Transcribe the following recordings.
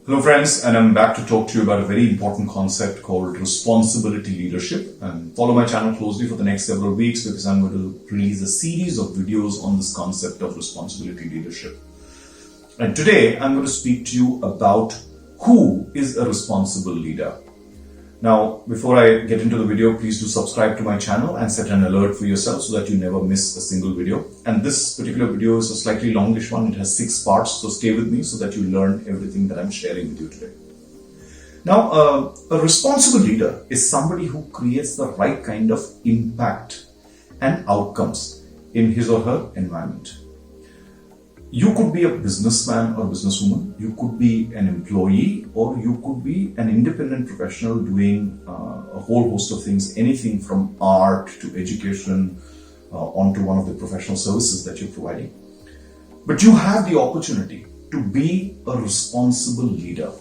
Hello friends, and I'm back to talk to you about a very important concept called responsibility leadership. And follow my channel closely for the next several weeks because I'm going to release a series of videos on this concept of responsibility leadership. And today I'm going to speak to you about who is a responsible leader. Now, before I get into the video, please do subscribe to my channel and set an alert for yourself so that you never miss a single video. And this particular video is a slightly longish one. It has 6 parts, so stay with me so that you learn everything that I'm sharing with you today. Now, a responsible leader is somebody who creates the right kind of impact and outcomes in his or her environment. You could be a businessman or businesswoman, you could be an employee, or you could be an independent professional doing a whole host of things, anything from art to education, onto one of the professional services that you're providing. But you have the opportunity to be a responsible leader.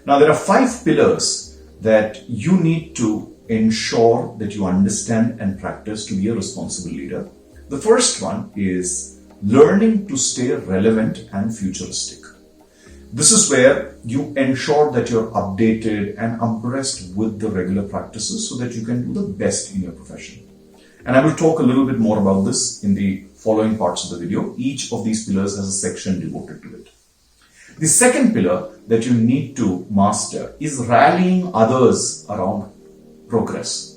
Now, there are 5 pillars that you need to ensure that you understand and practice to be a responsible leader. The first one is learning to stay relevant and futuristic. This is where you ensure that you're updated and abreast with the regular practices so that you can do the best in your profession. And I will talk a little bit more about this in the following parts of the video. Each of these pillars has a section devoted to it. The second pillar that you need to master is rallying others around progress.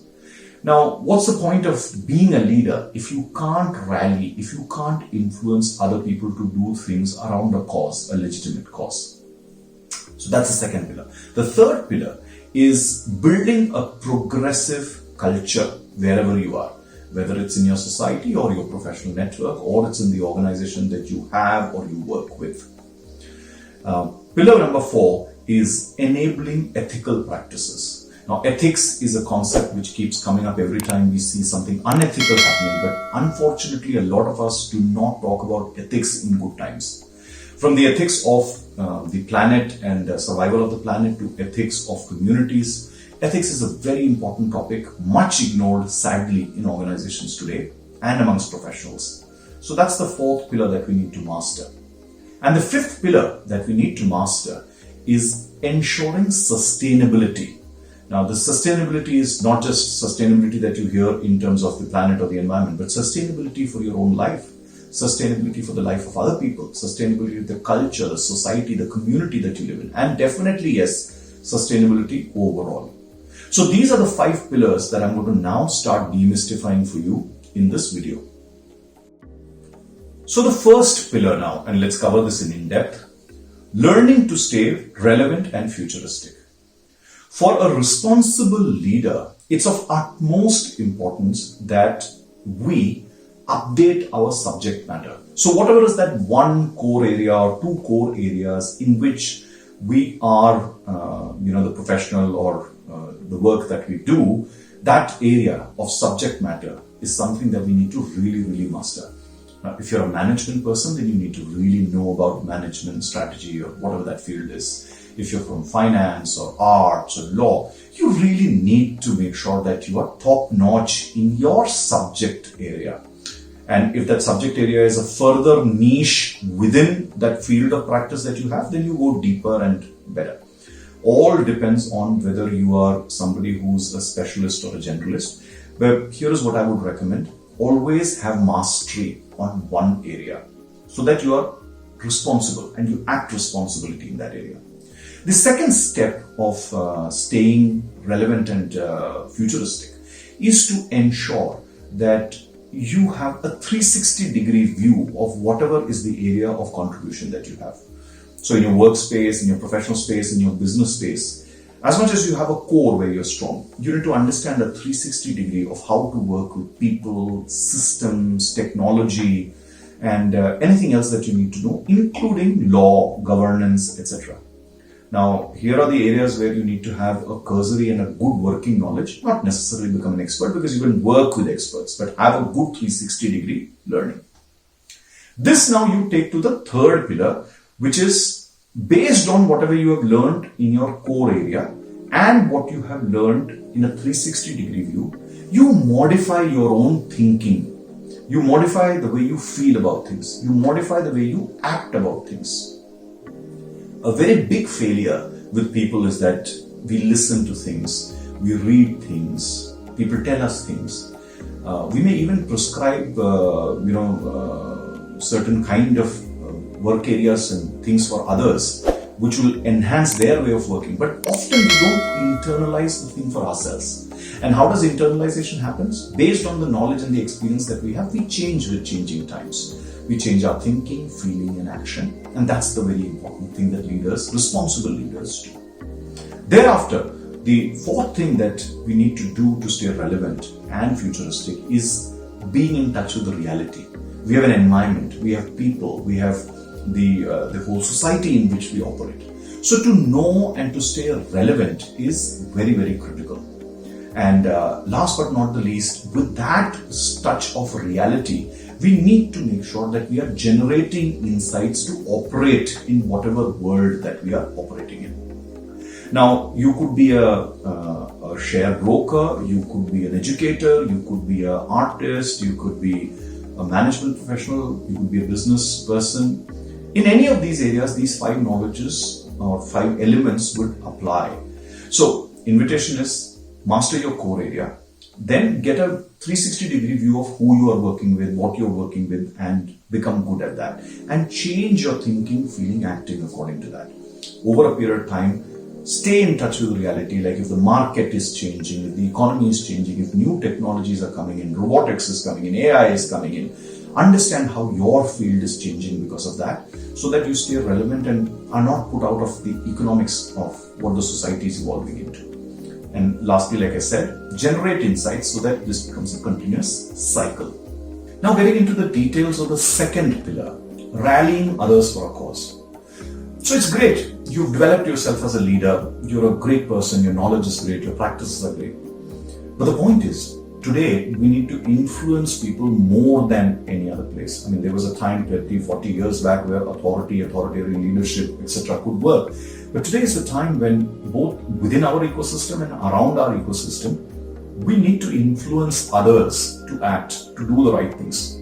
Now, what's the point of being a leader if you can't rally, if you can't influence other people to do things around a cause, a legitimate cause? So that's the second pillar. The third pillar is building a progressive culture wherever you are, whether it's in your society or your professional network, or it's in the organization that you have or you work with. Pillar number 4 is enabling ethical practices. Now, ethics is a concept which keeps coming up every time we see something unethical happening, but unfortunately, a lot of us do not talk about ethics in good times. From the ethics of the planet and survival of the planet to ethics of communities, ethics is a very important topic, much ignored, sadly, in organizations today and amongst professionals. So that's the 4th pillar that we need to master. And the 5th pillar that we need to master is ensuring sustainability. Now, the sustainability is not just sustainability that you hear in terms of the planet or the environment, but sustainability for your own life, sustainability for the life of other people, sustainability of the culture, the society, the community that you live in, and definitely, yes, sustainability overall. So these are the 5 pillars that I'm going to now start demystifying for you in this video. So the first pillar now, and let's cover this in depth, learning to stay relevant and futuristic. For a responsible leader, it's of utmost importance that we update our subject matter. So whatever is that one core area or 2 core areas in which we are, the professional or the work that we do, that area of subject matter is something that we need to really master. Now, if you're a management person, then you need to really know about management strategy or whatever that field is. If you're from finance or arts or law, you really need to make sure that you are top-notch in your subject area. And if that subject area is a further niche within that field of practice that you have, then you go deeper and better. All depends on whether you are somebody who's a specialist or a generalist. But here is what I would recommend. Always have mastery on one area so that you are responsible and you act responsibility in that area. The second step of staying relevant and futuristic is to ensure that you have a 360-degree view of whatever is the area of contribution that you have. So in your workspace, in your professional space, in your business space, as much as you have a core where you're strong, you need to understand a 360-degree of how to work with people, systems, technology, and anything else that you need to know, including law, governance, etc. Now, here are the areas where you need to have a cursory and a good working knowledge, not necessarily become an expert because you can work with experts, but have a good 360-degree learning. This now you take to the third pillar, which is based on whatever you have learned in your core area and what you have learned in a 360-degree view, you modify your own thinking. You modify the way you feel about things. You modify the way you act about things. A very big failure with people is that we listen to things, we read things, people tell us things. We may even prescribe, certain kind of work areas and things for others, which will enhance their way of working. But often we don't internalize the thing for ourselves. And how does internalization happen? Based on the knowledge and the experience that we have, we change with changing times. We change our thinking, feeling, and action. And that's the very important thing that leaders, responsible leaders, do. Thereafter, the fourth thing that we need to do to stay relevant and futuristic is being in touch with the reality. We have an environment, we have people, we have the whole society in which we operate. So to know and to stay relevant is very, very critical. And last but not the least, with that touch of reality, we need to make sure that we are generating insights to operate in whatever world that we are operating in. Now, you could be a share broker, you could be an educator, you could be an artist, you could be a management professional, you could be a business person. In any of these areas, these 5 knowledges or 5 elements would apply. So, invitation is master your core area, then get a 360-degree view of who you are working with, what you're working with, and become good at that. And change your thinking, feeling, acting according to that. Over a period of time, stay in touch with reality, like if the market is changing, if the economy is changing, if new technologies are coming in, robotics is coming in, AI is coming in. Understand how your field is changing because of that, so that you stay relevant and are not put out of the economics of what the society is evolving into. And lastly, like I said, generate insights so that this becomes a continuous cycle. Now getting into the details of the second pillar, rallying others for a cause. So it's great. You've developed yourself as a leader. You're a great person. Your knowledge is great. Your practices are great. But the point is, today we need to influence people more than any other place. I mean, there was a time 20, 40 years back where authoritarian leadership, etc. could work. But today is the time when both within our ecosystem and around our ecosystem, we need to influence others to act, to do the right things.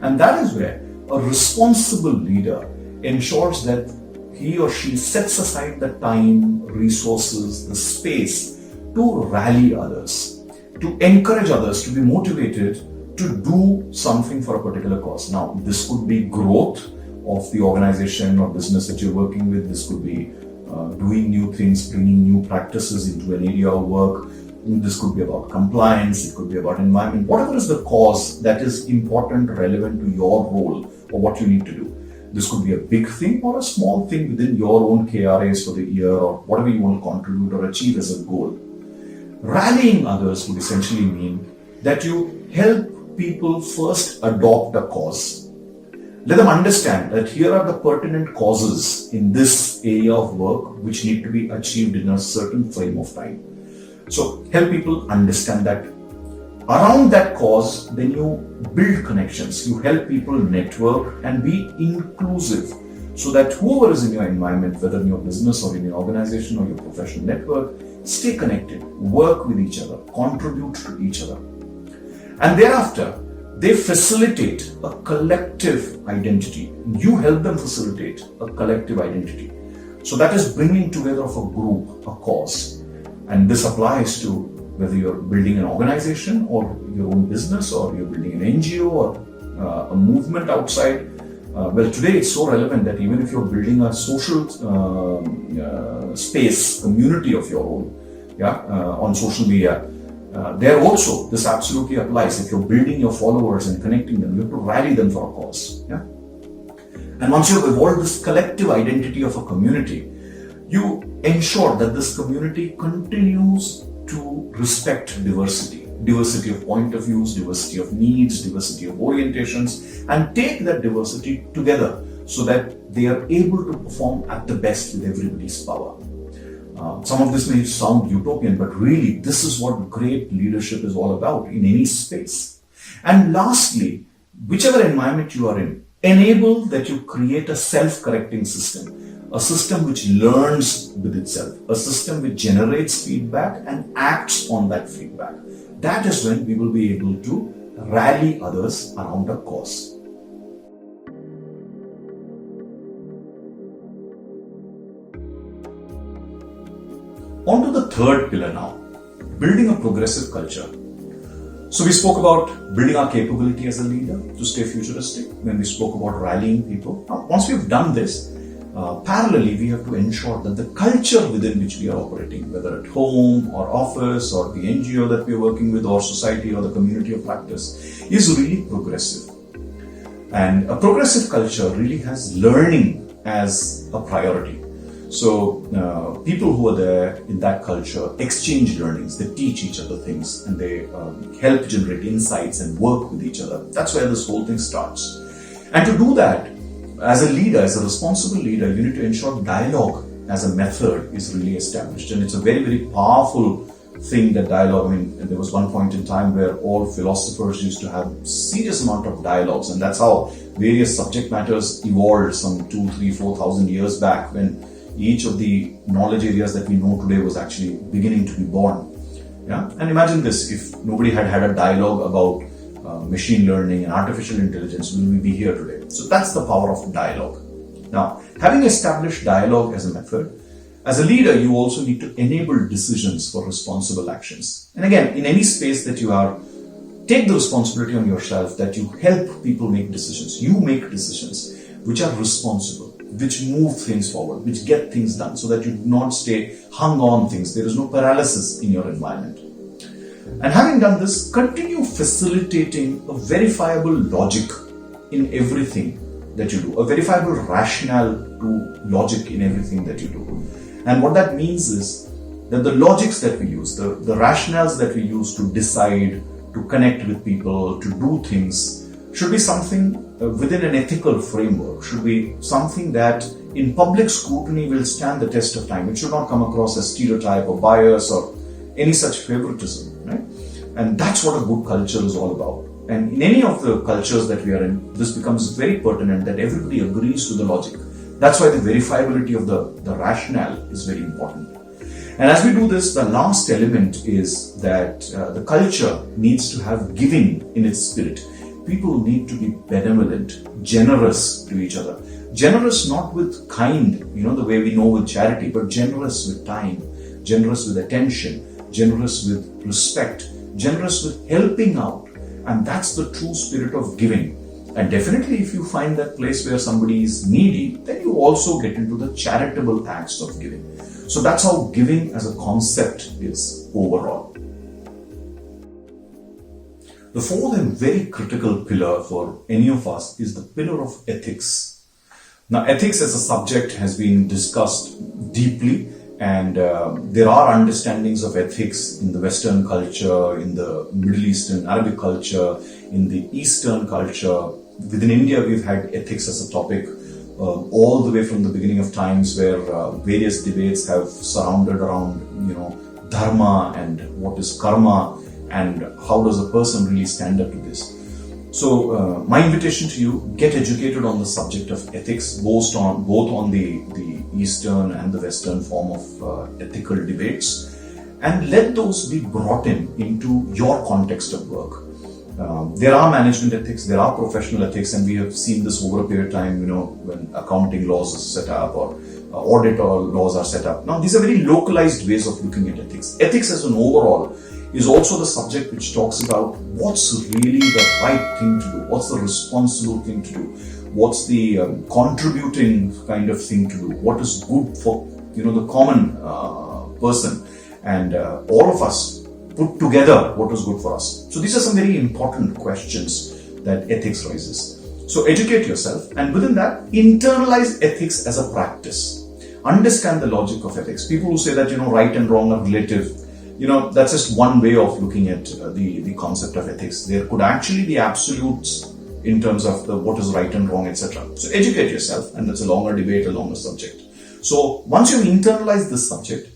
And that is where a responsible leader ensures that he or she sets aside the time, resources, the space to rally others, to encourage others to be motivated to do something for a particular cause. Now, this could be growth of the organization or business that you're working with. This could be doing new things, bringing new practices into an area of work. This could be about compliance, it could be about environment, whatever is the cause that is important, relevant to your role or what you need to do. This could be a big thing or a small thing within your own KRAs for the year or whatever you want to contribute or achieve as a goal. Rallying others would essentially mean that you help people first adopt a cause. Let them understand that here are the pertinent causes in this area of work which need to be achieved in a certain frame of time. So help people understand that. Around that cause, then you build connections. You help people network and be inclusive so that whoever is in your environment, whether in your business or in your organization or your professional network, stay connected, work with each other, contribute to each other. And thereafter, they facilitate a collective identity. You help them facilitate a collective identity. So that is bringing together of a group, a cause. And this applies to whether you're building an organization or your own business or you're building an NGO or a movement outside. Well, today it's so relevant that even if you're building a social space, community of your own, on social media, there also this absolutely applies. If you're building your followers and connecting them, you have to rally them for a cause. And once you've evolved this collective identity of a community, you ensure that this community continues to respect diversity of point of views, diversity of needs, diversity of orientations, and take that diversity together so that they are able to perform at the best with everybody's power. Some of this may sound utopian, but really this is what great leadership is all about in any space. And lastly, whichever environment you are in, enable that you create a self-correcting system, a system which learns with itself, a system which generates feedback and acts on that feedback. That is when we will be able to rally others around a cause. third pillar now, building a progressive culture. So we spoke about building our capability as a leader to stay futuristic when we spoke about rallying people. Now, once we've done this, parallelly, we have to ensure that the culture within which we are operating, whether at home or office or the NGO that we are working with or society or the community of practice, is really progressive. And a progressive culture really has learning as a priority. So people who are there in that culture exchange learnings, they teach each other things, and they help generate insights and work with each other. That's where this whole thing starts. And to do that, as a leader, as a responsible leader, you need to ensure dialogue as a method is really established. And it's a very, very powerful thing, that dialogue. I mean, there was one point in time where all philosophers used to have serious amount of dialogues, and that's how various subject matters evolved some 2,000, 3,000, 4,000 years back, when each of the knowledge areas that we know today was actually beginning to be born. Yeah, and imagine this: if nobody had had a dialogue about machine learning and artificial intelligence, will we be here today? So that's the power of dialogue. Now, having established dialogue as a method, as a leader, you also need to enable decisions for responsible actions. And again, in any space that you are, take the responsibility on yourself that you help people make decisions. You make decisions which are responsible, which move things forward, which get things done, so that you do not stay hung on things. There is no paralysis in your environment. And having done this, continue facilitating a verifiable logic in everything that you do, a verifiable rationale to logic in everything that you do. And what that means is that the logics that we use, the rationales that we use to decide, to connect with people, to do things, should be something within an ethical framework, should be something that in public scrutiny will stand the test of time. It should not come across as stereotype or bias or any such favoritism, right? And that's what a good culture is all about. And in any of the cultures that we are in, this becomes very pertinent, that everybody agrees to the logic. That's why the verifiability of the rationale is very important. And as we do this, the last element is that the culture needs to have giving in its spirit. People need to be benevolent, generous to each other. Generous not with kind, the way we know with charity, but generous with time, generous with attention, generous with respect, generous with helping out. And that's the true spirit of giving. And definitely, if you find that place where somebody is needy, then you also get into the charitable acts of giving. So that's how giving as a concept is overall. The fourth and very critical pillar for any of us is the pillar of ethics. Now, ethics as a subject has been discussed deeply, and there are understandings of ethics in the Western culture, in the Middle Eastern Arabic culture, in the Eastern culture. Within India, we've had ethics as a topic all the way from the beginning of times, where various debates have surrounded around, dharma and what is karma, and how does a person really stand up to this. So my invitation to you, get educated on the subject of ethics, both on the Eastern and the Western form of ethical debates, and let those be brought into your context of work. There are management ethics, there are professional ethics, and we have seen this over a period of time, when accounting laws are set up or audit laws are set up. Now, these are very localized ways of looking at ethics. Ethics as an overall is also the subject which talks about what's really the right thing to do, what's the responsible thing to do, what's the contributing kind of thing to do, what is good for the common person, and all of us put together what is good for us. So these are some very important questions that ethics raises. So educate yourself, and within that, internalize ethics as a practice. Understand the logic of ethics. People who say that right and wrong are relative, that's just one way of looking at the concept of ethics. There could actually be absolutes in terms of what is right and wrong, etc. So educate yourself, and that's a longer debate, a longer subject. So once you've internalized this subject,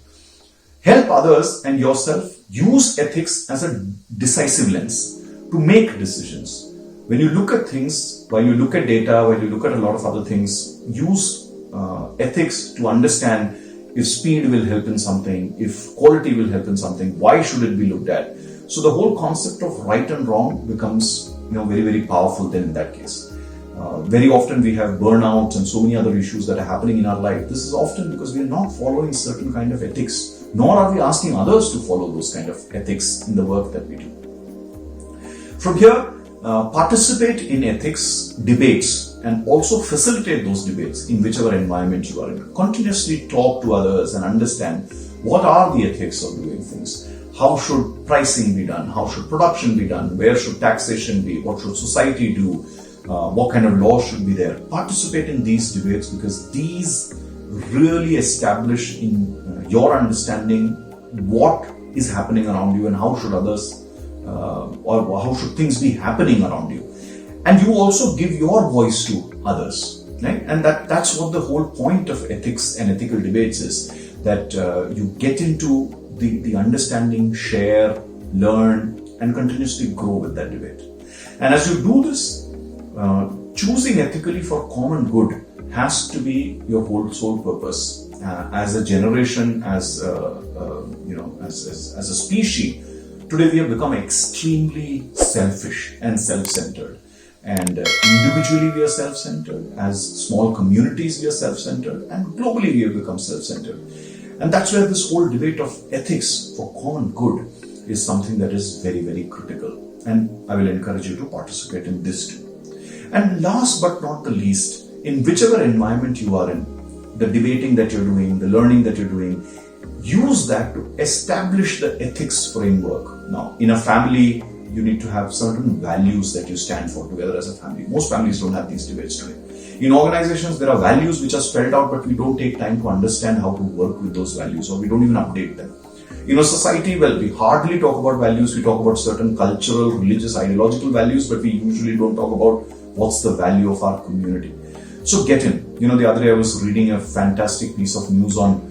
help others and yourself use ethics as a decisive lens to make decisions. When you look at things, when you look at data, when you look at a lot of other things, use ethics to understand if speed will help in something, if quality will help in something, why should it be looked at. So the whole concept of right and wrong becomes very, very powerful then in that case. Very often we have burnouts and so many other issues that are happening in our life. This is often because we are not following certain kind of ethics nor are we asking others to follow those kind of ethics in the work that we do. From here, participate in ethics debates and also facilitate those debates in whichever environment you are in. Continuously talk to others and understand what are the ethics of doing things. How should pricing be done? How should production be done? Where should taxation be? What should society do? What kind of law should be there? Participate in these debates because these really establish in your understanding what is happening around you and how should others or how should things be happening around you. And you also give your voice to others. Right? And that's what the whole point of ethics and ethical debates is, that you get into the understanding, share, learn, and continuously grow with that debate. And as you do this, choosing ethically for common good has to be your whole sole purpose. As a generation, as a species, today we have become extremely selfish and self-centered. And individually we are self-centered, as small communities we are self-centered, and globally we have become self-centered. And that's where this whole debate of ethics for common good is something that is very, very critical. And I will encourage you to participate in this too. And last but not the least, in whichever environment you are in, the debating that you're doing, the learning that you're doing, use that to establish the ethics framework. Now, in a family, you need to have certain values that you stand for together as a family. Most families don't have these debates today. In organizations, there are values which are spelled out, but we don't take time to understand how to work with those values, or we don't even update them. In a society, well, we hardly talk about values. We talk about certain cultural, religious, ideological values, but we usually don't talk about what's the value of our community. So get in. The other day I was reading a fantastic piece of news on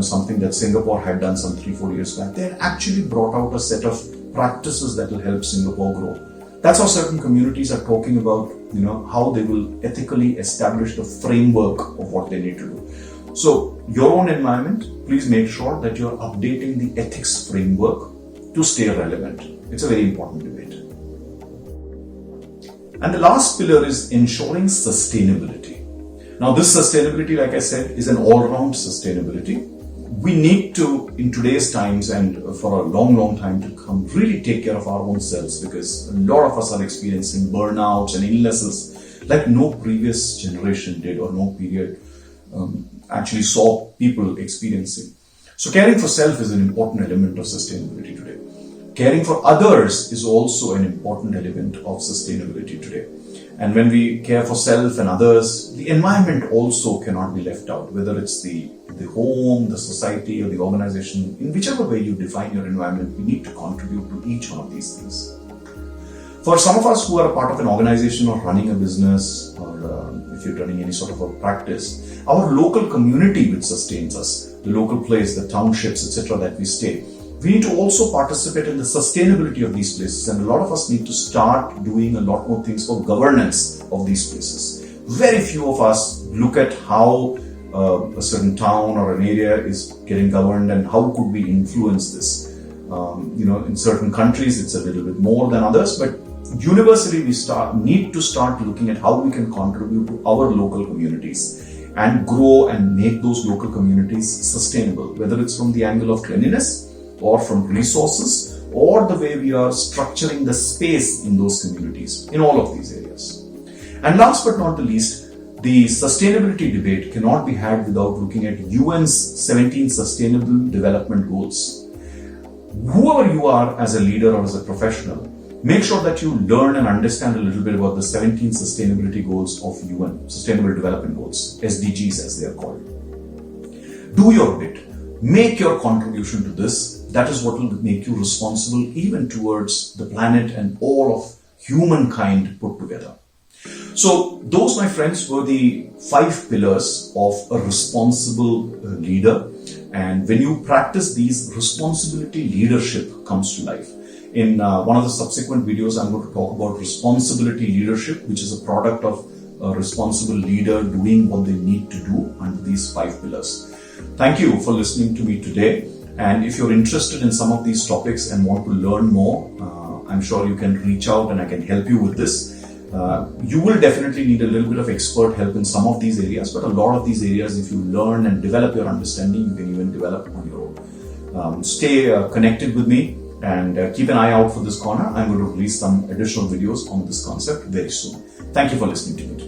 something that Singapore had done some 3-4 years back. They had actually brought out a set of practices that will help Singapore grow. That's how certain communities are talking about, how they will ethically establish the framework of what they need to do. So, your own environment, please make sure that you're updating the ethics framework to stay relevant. It's a very important debate. And the last pillar is ensuring sustainability. Now, this sustainability, like I said, is an all-round sustainability. We need to, in today's times and for a long, long time to come, really take care of our own selves, because a lot of us are experiencing burnouts and illnesses like no previous generation did, or no period actually saw people experiencing. So caring for self is an important element of sustainability today. Caring for others is also an important element of sustainability today. And when we care for self and others, the environment also cannot be left out, whether it's the home, the society, or the organization. In whichever way you define your environment, we need to contribute to each one of these things. For some of us who are a part of an organization or running a business, or if you're running any sort of a practice, our local community which sustains us, the local place, the townships, etc. that we stay, we need to also participate in the sustainability of these places, and a lot of us need to start doing a lot more things for governance of these places. Very few of us look at how a certain town or an area is getting governed and how could we influence this. In certain countries it's a little bit more than others, but universally we need to start looking at how we can contribute to our local communities and grow and make those local communities sustainable, whether it's from the angle of cleanliness, or from resources, or the way we are structuring the space in those communities, in all of these areas. And last but not the least, the sustainability debate cannot be had without looking at UN's 17 Sustainable Development Goals. Whoever you are as a leader or as a professional, make sure that you learn and understand a little bit about the 17 sustainability goals of UN, Sustainable Development Goals, SDGs as they are called. Do your bit. Make your contribution to this. That is what will make you responsible even towards the planet and all of humankind put together. So those, my friends, were the 5 pillars of a responsible leader. And when you practice these, responsibility leadership comes to life. In one of the subsequent videos, I'm going to talk about responsibility leadership, which is a product of a responsible leader doing what they need to do under these 5 pillars. Thank you for listening to me today. And if you're interested in some of these topics and want to learn more, I'm sure you can reach out and I can help you with this. You will definitely need a little bit of expert help in some of these areas, but a lot of these areas, if you learn and develop your understanding, you can even develop on your own. Stay connected with me and keep an eye out for this corner. I'm going to release some additional videos on this concept very soon. Thank you for listening to me today.